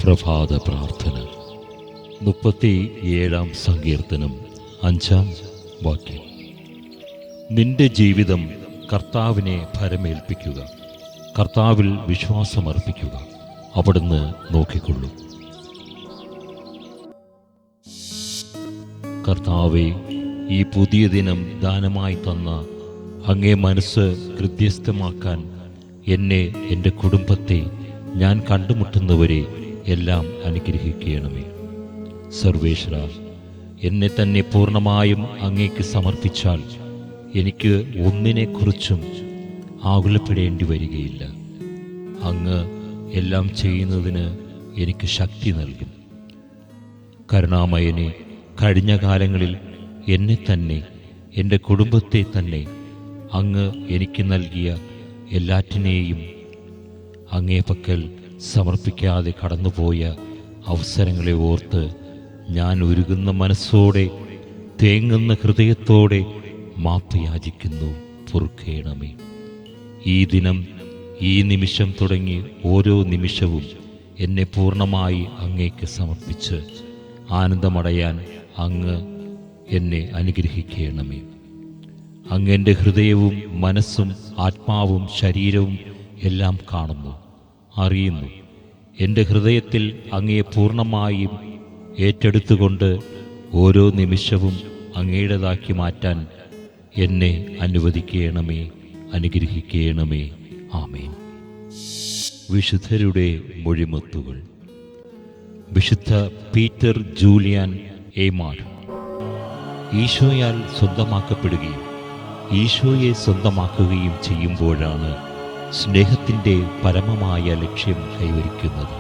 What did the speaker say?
പ്രഭാത പ്രാർത്ഥന 37 സങ്കീർത്തനം 5 വാക്യം. നിന്റെ ജീവിതം കർത്താവിനെ ഭരമേൽപ്പിക്കുക, കർത്താവിൽ വിശ്വാസമർപ്പിക്കുക, അവിടുന്ന് നോക്കിക്കൊള്ളും. കർത്താവെ, ഈ പുതിയ ദിനം ദാനമായി തന്ന അങ്ങേ മനസ്സ് ഹൃദ്യസ്ഥമാക്കാൻ എന്നെ, എൻ്റെ കുടുംബത്തെ, ഞാൻ കണ്ടുമുട്ടുന്നവരെ എല്ലാം അനുഗ്രഹിക്കണമേ. സർവേശ്വര, എന്നെ തന്നെ പൂർണ്ണമായും അങ്ങേക്ക് സമർപ്പിച്ചാൽ എനിക്ക് ഒന്നിനെക്കുറിച്ചും ആകുലപ്പെടേണ്ടി വരികയില്ല. അങ്ങ് എല്ലാം ചെയ്യുന്നതിന് എനിക്ക് ശക്തി നൽകും. കരുണാമയനെ, കഴിഞ്ഞ കാലങ്ങളിൽ എന്നെ തന്നെ, എൻ്റെ കുടുംബത്തെ തന്നെ, അങ്ങ് എനിക്ക് നൽകിയ എല്ലാറ്റിനെയും അങ്ങേ പക്കൽ സമർപ്പിക്കാതെ കടന്നുപോയ അവസരങ്ങളെ ഓർത്ത് ഞാൻ ഉരുകുന്ന മനസ്സോടെ, തേങ്ങുന്ന ഹൃദയത്തോടെ മാപ്പ് യാചിക്കുന്നു. പൊറുക്കേണമേ. ഈ ദിനം, ഈ നിമിഷം തുടങ്ങി ഓരോ നിമിഷവും എന്നെ പൂർണ്ണമായി അങ്ങേക്ക് സമർപ്പിച്ച് ആനന്ദമടയാൻ അങ്ങ് എന്നെ അനുഗ്രഹിക്കണമേ. അങ്ങ് എൻ്റെ ഹൃദയവും മനസ്സും ആത്മാവും ശരീരവും എല്ലാം കാണുന്നു, അറിയുന്നു. എൻ്റെ ഹൃദയത്തിൽ അങ്ങയെ പൂർണ്ണമായും ഏറ്റെടുത്തുകൊണ്ട് ഓരോ നിമിഷവും അങ്ങയുടേതാക്കി മാറ്റാൻ എന്നെ അനുവദിക്കണമേ, അനുഗ്രഹിക്കണമേ. ആമേൻ. വിശുദ്ധരുടെ മൊഴിമുത്തുകൾ. വിശുദ്ധ പീറ്റർ ജൂലിയാൻ എയ്മാർ. ഈശോയാൽ സ്വന്തമാക്കപ്പെടുകയും ഈശോയെ സ്വന്തമാക്കുകയും ചെയ്യുമ്പോഴാണ് സ്നേഹത്തിൻ്റെ പരമമായ ലക്ഷ്യം കൈവരിക്കുന്നത്.